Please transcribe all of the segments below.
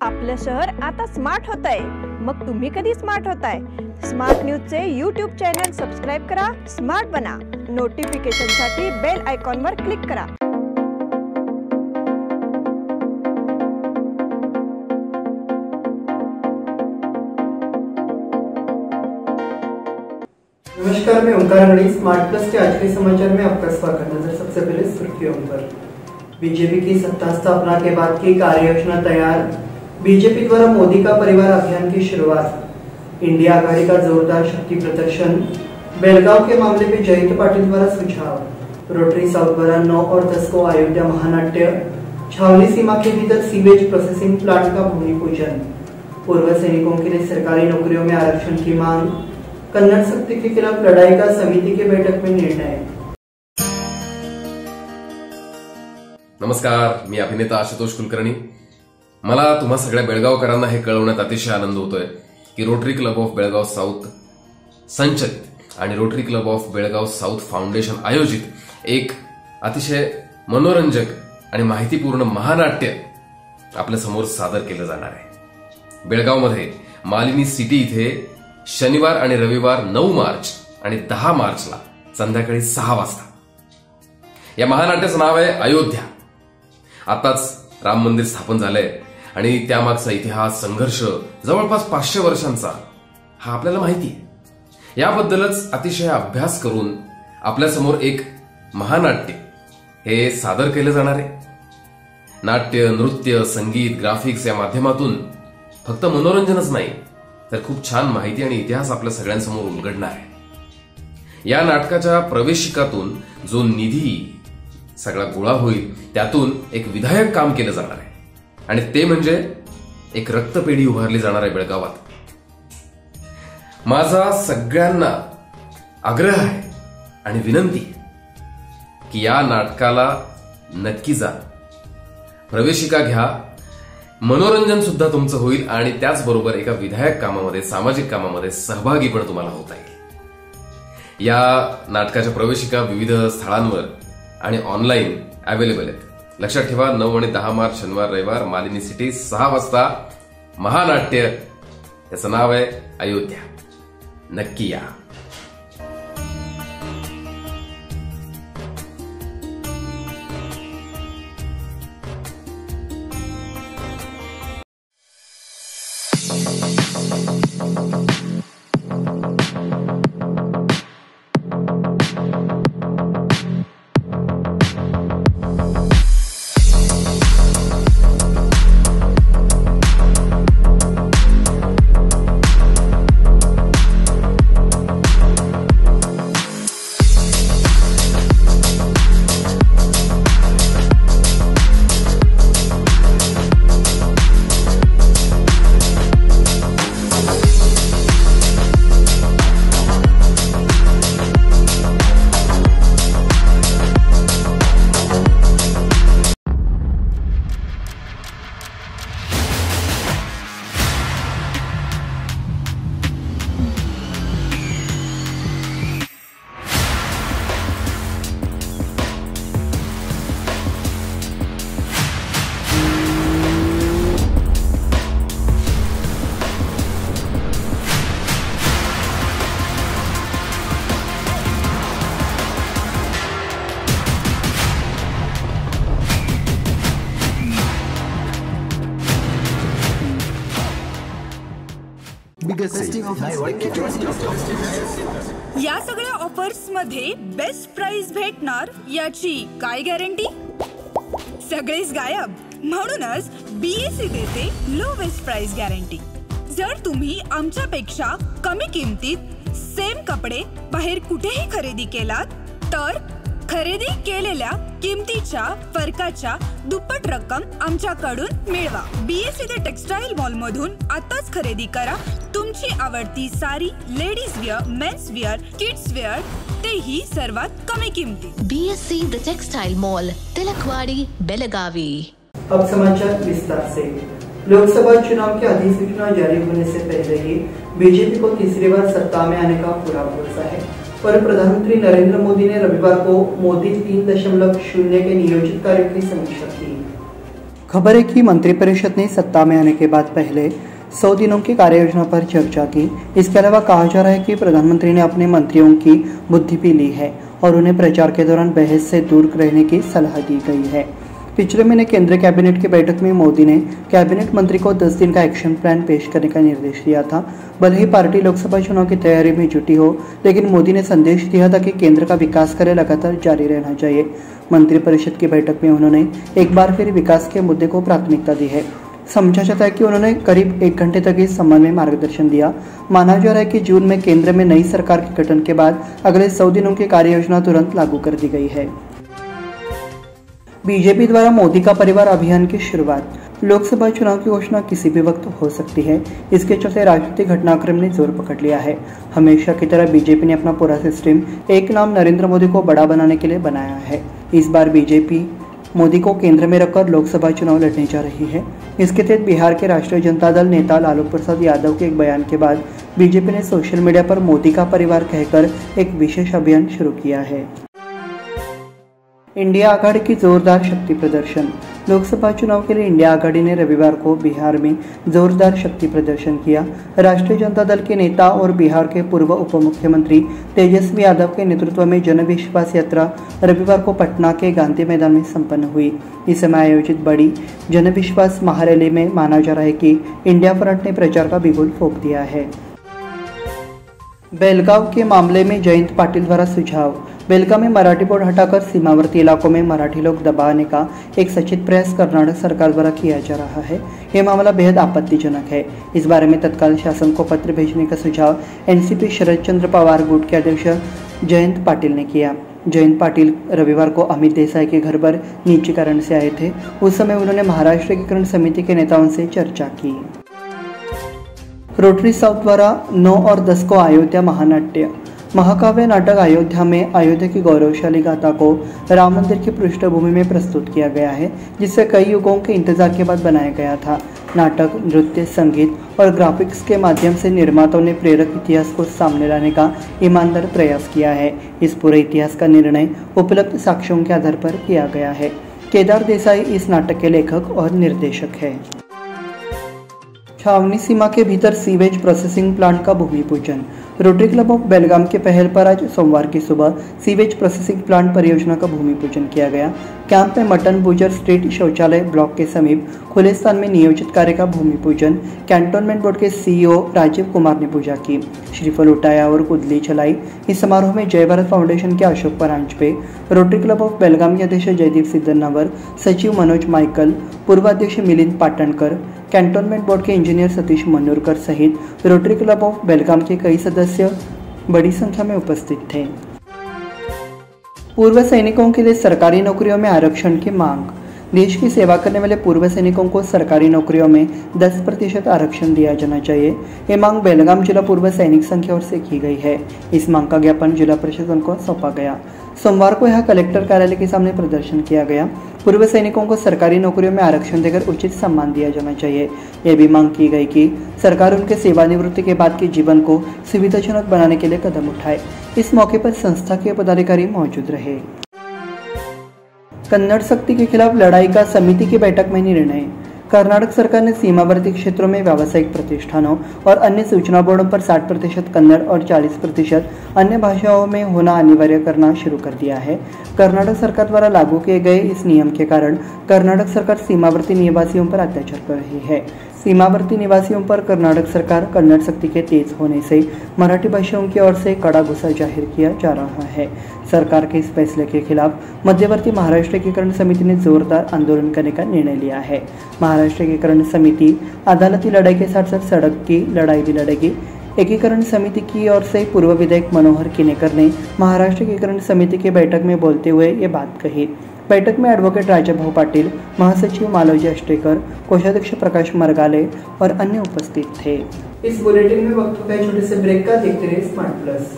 आपलं शहर आता स्मार्ट होत आहे। मग तुम्ही कधी स्मार्ट होताय? स्मार्ट न्यूजचे यूट्यूब चॅनल सबस्क्राइब करा, स्मार्ट बना। नोटिफिकेशनसाठी बेल आयकॉनवर क्लिक करा। नमस्कार, मैं ओंकार अंगड़ी। स्मार्ट प्लस के आज के समाचार में आपका स्वागत है। सबसे पहले सुर्खियों पर। बीजेपी की सत्ता स्थापना के बाद की कार्य योजना तैयार। बीजेपी द्वारा मोदी का परिवार अभियान की शुरुआत। इंडिया आघाड़ी का जोरदार शक्ति प्रदर्शन। बेलगांव के मामले में जयंत पाटिल द्वारा सुझाव। रोटरी साउथ द्वारा 9 और 10 को अयोध्या महानाट्य। छावनी सीमा के भीतर सीवेज प्रोसेसिंग प्लांट का भूमि पूजन। पूर्व सैनिकों के लिए सरकारी नौकरियों में आरक्षण की मांग। कन्नड़ सक्ती के खिलाफ लड़ाई का समिति की बैठक में निर्णय। नमस्कार, मी अभिनेता आशुतोष कुलकर्णी। मला तुम्हा सगळ्या बेळगावकरांना हे कळवण्यात अतिशय आनंद होतोय की rotary club of Belgaum south संचलित आणि rotary club of Belgaum south foundation आयोजित एक अतिशय मनोरंजक आणि माहितीपूर्ण महानाट्य आपल्या समोर सादर केलं जाणार आहे। बेळगावमध्ये मालिनी सिटी इथे शनिवार आणि रविवार 9 मार्च आणि 10 मार्चला संध्याकाळी 6 वाजता या महानाट्याचं नाव आहे अयोध्या। आताच राम मंदिर स्थापन झालंय आणि त्यामागचा इतिहास संघर्ष जवळपास 500 वर्षांचा हा आपल्याला माहिती आहे। याबद्दलच अतिशय अभ्यास करून आपल्या समोर एक महानाट्य हे सादर केले जाणार आहे। नाट्य, नृत्य, संगीत, ग्राफिक्स या माध्यमातून फक्त मनोरंजनच नाही तर खूप छान माहिती आणि इतिहास आपल्या सगळ्यांसमोर उलगडणार आहे। या नाटकाच्या प्रवेशिकातून जो निधी सगळा गोळा होईल त्यातून एक विधायक काम केलं जाणार आहे आणि ते म्हणजे एक रक्तपेढी उभारली जाणार आहे बेळगावात। माझा सगळ्यांना आग्रह आहे आणि विनंती की या नाटकाला नक्की जा, प्रवेशिका घ्या, मनोरंजन सुद्धा तुमचं होईल आणि त्याचबरोबर एका विधायक कामामध्ये, सामाजिक कामामध्ये सहभागी पण तुम्हाला होता येईल। या नाटकाच्या प्रवेशिका विविध स्थळांवर आणि ऑनलाईन अवेलेबल आहेत। लक्षात ठेवा, 9 आणि 10 मार्च शनिवार रविवार मालिनी सिटी 6 वाजता महानाट्य, याचं नाव आहे अयोध्या। नक्की या। या सगळ्या ऑफर्स मध्ये बेस्ट प्राइस भेटणार याची काय गॅरंटी? सगळेच गायब। म्हणूनच बीएससी देते लोवेस्ट प्राइस गॅरंटी। जर तुम्ही आमच्यापेक्षा कमी किमतीत सेम कपडे बाहेर कुठेही खरेदी केलात तर खरेदी केलेल्या किमतीच्या फरकाच्या दुप्पट रक्कम आमच्याकडून मिळवा। बीएससी द टेक्सटाईल मॉल मधून आताच खरेदी करा तुमची आवडती sari, ladies wear, men's wear, kids wear, तेही सर्वात कमी किमतीत। BSC the textile mall, Tilakwadi, Belagavi. अब समाचार विस्तार से। लोकसभा चुनाव की अधिसूचना जारी होने से पहले ही बीजेपी को तीसरी बार सत्ता में आने का पूरा भरोसा है। पर प्रधानमंत्री नरेंद्र मोदी ने रविवार को मोदी 3.0 के नियोजित कार्यों की समीक्षा की। खबर है कि मंत्रिपरिषद ने सत्ता में आने के बाद पहले 100 दिनों की कार्ययोजना पर चर्चा की। इसके अलावा कहा जा रहा है कि प्रधानमंत्री ने अपने मंत्रियों की बुद्धि भी ली है और उन्हें प्रचार के दौरान बहस से दूर रहने की सलाह दी गई है। पिछले महीने केंद्रीय कैबिनेट की बैठक में मोदी ने कैबिनेट मंत्री को 10 दिन का एक्शन प्लान पेश करने का निर्देश दिया था। भले ही पार्टी लोकसभा चुनाव की तैयारी में जुटी हो, लेकिन मोदी ने संदेश दिया था कि केंद्र का विकास कार्य लगातार जारी रहना चाहिए। मंत्रिपरिषद की बैठक में उन्होंने एक बार फिर विकास के मुद्दे को प्राथमिकता दी है। समझा जाता है कि उन्होंने करीब 1 घंटे तक इस संबंध में मार्गदर्शन दिया। माना जा रहा है कि जून में केंद्र में नई सरकार के गठन के बाद अगले 100 दिनों की कार्ययोजना तुरंत लागू कर दी गई है। बीजेपी द्वारा मोदी का परिवार अभियान की शुरुआत। लोकसभा चुनाव की घोषणा किसी भी वक्त हो सकती है। इसके चलते राजनीतिक घटनाक्रम ने जोर पकड़ लिया है। हमेशा की तरह बीजेपी ने अपना पूरा सिस्टम एक नाम नरेंद्र मोदी को बड़ा बनाने के लिए बनाया है। इस बार बीजेपी मोदी को केंद्र में रखकर लोकसभा चुनाव लड़ने जा रही है। इसके तहत बिहार के राष्ट्रीय जनता दल नेता लालू प्रसाद यादव के एक बयान के बाद बीजेपी ने सोशल मीडिया पर मोदी का परिवार कहकर एक विशेष अभियान शुरू किया है। इंडिया आघाड़ी की जोरदार शक्ति प्रदर्शन। लोकसभा चुनाव के लिए इंडिया आघाड़ी ने रविवार को बिहार में जोरदार शक्ति प्रदर्शन किया। राष्ट्रीय जनता दल के नेता और बिहार के पूर्व उप मुख्यमंत्री तेजस्वी यादव के नेतृत्व में जन विश्वास यात्रा रविवार को पटना के गांधी मैदान में संपन्न हुई। इस समय आयोजित बड़ी जन विश्वास महारैली में माना जा रहा है कि इंडिया फ्रंट ने प्रचार का बिगुल फूंक दिया है। बेलगांव के मामले में जयंत पाटिल द्वारा सुझाव। बेलगांव में मराठी बोर्ड हटाकर सीमावर्ती इलाकों में मराठी लोग दबाने का एक सचित प्रयास कर्नाटक सरकार द्वारा किया जा रहा है। यह मामला बेहद आपत्तिजनक है। इस बारे में तत्काल शासन को पत्र भेजने का सुझाव एनसीपी शरद चंद्र पवार गुट के अध्यक्ष जयंत पाटिल ने किया। जयंत पाटिल रविवार को अमित देसाई के घर पर निजी कारण से आए थे। उस समय उन्होंने महाराष्ट्र एकीकरण समिति के नेताओं से चर्चा की। रोटरी साउथ द्वारा 9 और 10 को अयोध्या महानाट्य। महाकाव्य नाटक अयोध्या में अयोध्या की गौरवशाली गाथा को राम मंदिर की पृष्ठभूमि में प्रस्तुत किया गया है, जिसे कई युगों के इंतजार के बाद बनाया गया था। नाटक, नृत्य, संगीत और ग्राफिक्स के माध्यम से निर्माताओं ने प्रेरक इतिहास को सामने लाने का ईमानदार प्रयास किया है। इस पूरे इतिहास का निर्णय उपलब्ध साक्ष्यों के आधार पर किया गया है। केदार देसाई इस नाटक के लेखक और निर्देशक है। छावनी सीमा के भीतर सीवेज प्रोसेसिंग प्लांट का भूमि पूजन। रोटरी क्लब ऑफ बेलगाम के पहल पर आज सोमवार की सुबह सीवेज प्रोसेसिंग प्लांट परियोजना का भूमि पूजन किया गया। कैंप में मटन बुजर स्ट्रीट शौचालय ब्लॉक के समीप खुले स्थान में नियोजित कार्य का भूमि पूजन कैंटोनमेंट बोर्ड के सीईओ राजीव कुमार ने पूजा की, श्रीफल उठाया और कुदली चलाई। इस समारोह में जय भारत फाउंडेशन के Ashok Paranjape, rotary club of Belgaum के अध्यक्ष जयदीप सिद्धन्नावर, सचिव मनोज माइकल, पूर्वाध्यक्ष मिलिंद पाटणकर, कैंटोनमेंट बोर्ड के इंजीनियर सतीश मनोरकर सहित रोटरी क्लब ऑफ बेलगाम के कई सदस्य बड़ी संख्या में उपस्थित थे। पूर्व सैनिकों के लिए सरकारी नौकरियों में आरक्षण की मांग। देश की सेवा करने वाले पूर्व सैनिकों को सरकारी नौकरियों में 10% आरक्षण दिया जाना चाहिए। ये मांग बेलगाम जिला पूर्व सैनिक संघ की ओर से की गई है। इस मांग का ज्ञापन जिला प्रशासन को सौंपा गया। सोमवार को यह कलेक्टर कार्यालय के सामने प्रदर्शन किया गया। पूर्व सैनिकों को सरकारी नौकरियों में आरक्षण देकर उचित सम्मान दिया जाना चाहिए। यह भी मांग की गई कि सरकार उनके सेवानिवृत्ति के बाद के जीवन को सुविधाजनक बनाने के लिए कदम उठाए। इस मौके पर संस्था के पदाधिकारी मौजूद रहे। कन्नड़ शक्ति के खिलाफ लड़ाई का समिति की बैठक में निर्णय। कर्नाटक सरकार ने सीमावर्ती क्षेत्रों में व्यावसायिक प्रतिष्ठानों और अन्य सूचना बोर्डों पर 60% कन्नड़ और 40% अन्य भाषाओं में होना अनिवार्य करना शुरू कर दिया है। कर्नाटक सरकार द्वारा लागू किए गए इस नियम के कारण कर्नाटक सरकार सीमावर्ती निवासियों पर अत्याचार कर रही है। सीमावर्ती निवासियों पर कर्नाटक सरकार कन्नड़ शक्ति के तेज होने से मराठी भाषियों की ओर से कड़ा गुस्सा जाहिर किया जा रहा है। सरकार के इस फैसले के खिलाफ मध्यवर्ती महाराष्ट्र एकीकरण समिति ने जोरदार आंदोलन करने का निर्णय लिया है। महाराष्ट्र एकीकरण समिति अदालती लड़ाई के साथ साथ सड़क की लड़ाई भी लड़ेगी। एकीकरण समिति की ओर से पूर्व विधायक मनोहर किनेकर ने महाराष्ट्र एकीकरण समिति की बैठक में बोलते हुए ये बात कही। बैठक में एडवोकेट राजाभाऊ पाटिल, महासचिव मालोजी अष्टेकर, कोषाध्यक्ष प्रकाश मरगाले और अन्य उपस्थित थे। इस बुलेटिन में वक्त हो गया छोटे से ब्रेक का। देखते रहिए smart plus.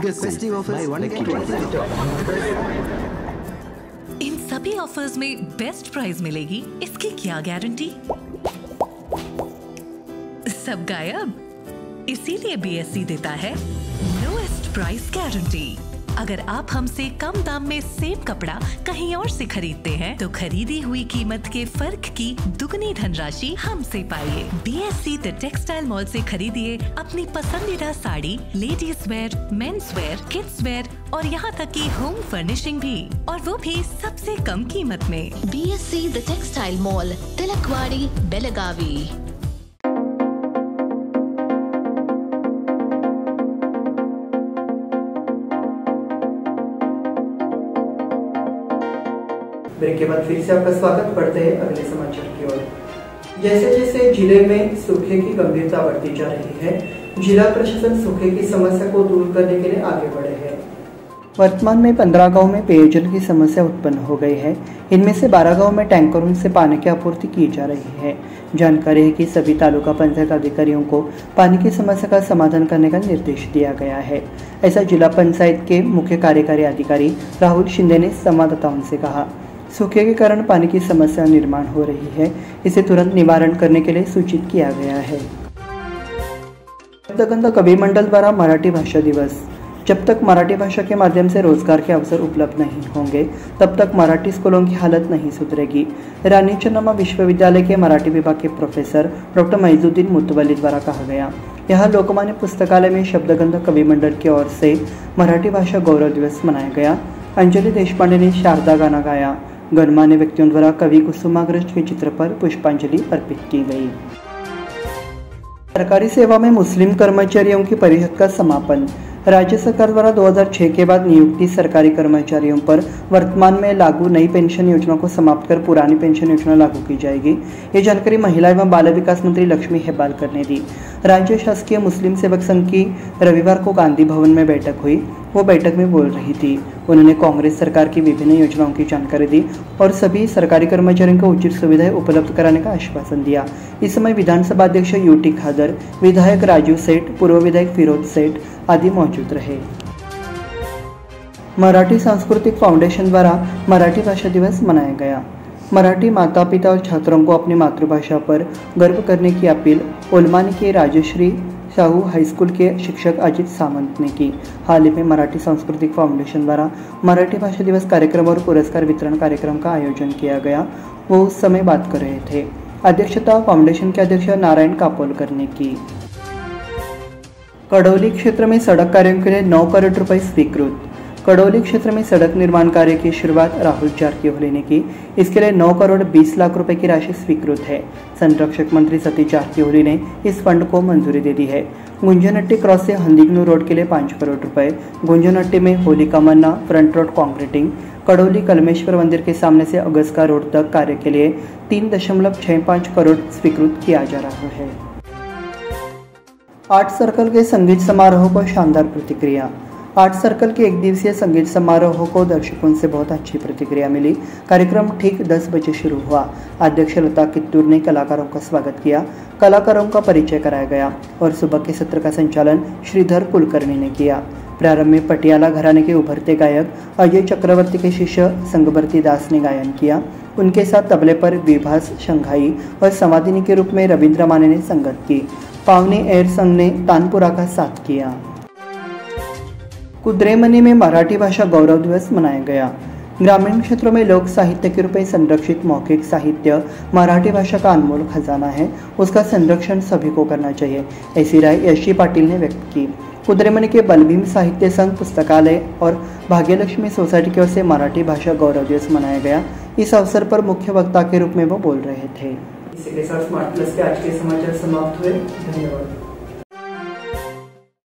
biggest festive offers buy one get इन सभी ऑफर्स में बेस्ट प्राइस मिलेगी, इसकी क्या गारंटी? सब गायब, इसीलिए BSE देता है लोएस्ट प्राइस गारंटी। अगर आप हमसे कम दाम में सेम कपड़ा कहीं और से खरीदते हैं तो खरीदी हुई कीमत के फर्क की दुगनी धनराशि हमसे पाइए। BSE द टेक्सटाइल मॉल से खरीदिए अपनी पसंदीदा sari, ladies wear, men's wear, kids where और यहाँ तक की होम फर्निशिंग भी, और वो भी सबसे कम कीमत में। BSE the textile mall, Tilakwadi, Belagavi. Break के बाद फिर से आपका स्वागत। बढ़ते हैं अगले समाचार की ओर। जैसे जैसे जिले में सूखे की गंभीरता बढ़ती जा रही है, जिला प्रशासन सूखे की समस्या को दूर करने के लिए आगे बढ़े हैं। वर्तमान में 15 गांव में पेयजल की समस्या उत्पन्न हो गई है। इनमें से 12 गांव में टैंकरों से पानी की आपूर्ति की जा रही है। जानकारी है कि सभी तालुका पंचायत अधिकारियों को पानी की समस्या का समाधान करने का निर्देश दिया गया है। ऐसा जिला पंचायत के मुख्य कार्यकारी अधिकारी राहुल शिंदे ने संवाददाताओं से कहा। सूखे के कारण पानी की समस्या निर्माण हो रही है, इसे तुरंत निवारण करने के लिए सूचित किया गया है। शब्दगंध कवि मंडल द्वारा मराठी भाषा दिवस। जब तक मराठी भाषा के माध्यम से रोजगार के अवसर उपलब्ध नहीं होंगे, तब तक मराठी स्कूलों की हालत नहीं सुधरेगी। रानी चन्नम्मा विश्वविद्यालय के मराठी विभाग के प्रोफेसर डॉक्टर मईजुद्दीन मुतवली द्वारा कहा गया। यहाँ लोकमान्य पुस्तकालय में शब्दगंध कवि मंडल की ओर से मराठी भाषा गौरव दिवस मनाया गया। अंजलि देशपांडे ने शारदा गाना गाया। गणमान्य व्यक्तियों द्वारा कवि कुसुमाग्रज के चित्र पर पुष्पांजलि अर्पित की गई। सरकारी सेवा में मुस्लिम कर्मचारियों की परिषद का समापन। राज्य सरकार द्वारा 2006 के बाद नियुक्ति सरकारी कर्मचारियों पर वर्तमान में लागू नई पेंशन योजना को समाप्त कर पुरानी पेंशन योजना लागू की जाएगी। ये जानकारी महिला एवं बाल विकास मंत्री लक्ष्मी हेब्बालकर ने दी। राज्य शासकीय मुस्लिम सेवक संघ की रविवार को गांधी भवन में बैठक हुई। वो बैठक में बोल रही थी। उन्होंने कांग्रेस सरकार की विभिन्न योजनाओं की जानकारी दी और सभी सरकारी कर्मचारियों को उचित सुविधाएं उपलब्ध कराने का आश्वासन दिया। इस समय विधानसभा अध्यक्ष यूटी खादर, विधायक राजू सेठ, पूर्व विधायक फिरोज सेठ आदि मौजूद रहे। मराठी सांस्कृतिक फाउंडेशन द्वारा मराठी भाषा दिवस मनाया गया। मराठी माता पिता और छात्रों को अपनी मातृभाषा पर गर्व करने की अपील ओलमानी के राजश्री शाहू हाईस्कूल के शिक्षक अजित सामंत ने की। हाल ही में मराठी सांस्कृतिक फाउंडेशन द्वारा मराठी भाषा दिवस कार्यक्रम और पुरस्कार वितरण कार्यक्रम का आयोजन किया गया। वो उस समय बात कर रहे थे। अध्यक्षता फाउंडेशन के अध्यक्ष नारायण कापोलकर ने की। कड़ौली क्षेत्र में सड़क कार्यों के लिए 9 करोड़ रुपए स्वीकृत। कड़ौली क्षेत्र में सड़क निर्माण कार्य की शुरुआत राहुल जारकिहोली ने की। इसके लिए 9 करोड़ 20 लाख रुपए की राशि स्वीकृत है। संरक्षक मंत्री सतीश जारकिहोली ने इस फंड को मंजूरी दे दी है। गुंजनहट्टी क्रॉस से हंदिगनू रोड के लिए 5 करोड़ रुपए, गुंजनहट्टी में होलिका मन्ना फ्रंट रोड कॉन्क्रीटिंग, कड़ौली कलमेश्वर मंदिर के सामने से अगस्का रोड तक कार्य के लिए 3.65 करोड़ स्वीकृत किया जा रहा है। आर्ट सर्कल के संगीत समारोह को शानदार प्रतिक्रिया। आर्ट सर्कल के एक दिवसीय संगीत समारोह को दर्शकों से बहुत अच्छी प्रतिक्रिया मिली। कार्यक्रम ठीक 10 बजे शुरू हुआ। अध्यक्ष लता कित्तूर ने कलाकारों का स्वागत किया, कलाकारों का परिचय कराया गया और सुबह के सत्र का संचालन श्रीधर कुलकर्णी ने किया। प्रारंभ में पटियाला घराने के उभरते गायक अजय चक्रवर्ती के शिष्य संगवर्ती दास ने गायन किया। उनके साथ तबले पर विभास शंघाई और संवादिनी के रूप में रविंद्र माने ने संगत की। पावनी एयर संघ ने तानपुरा का साथ किया। कुद्रेमनी में मराठी भाषा गौरव दिवस मनाया गया। ग्रामीण क्षेत्रों में लोक साहित्य के रूप में संरक्षित मौखिक साहित्य मराठी भाषा का अनमोल खजाना है। उसका संरक्षण सभी को करना चाहिए, ऐसी राय यशी पाटिल ने व्यक्त की। कुद्रेमनी के बलभीम साहित्य संघ पुस्तकालय और भाग्यलक्ष्मी सोसाइटी की ओर से मराठी भाषा गौरव दिवस मनाया गया। इस अवसर पर मुख्य वक्ता के रूप में वो बोल रहे थे। इसी के साथ स्मार्ट प्लस के आज के समाचार समाप्त हुए। धन्यवाद।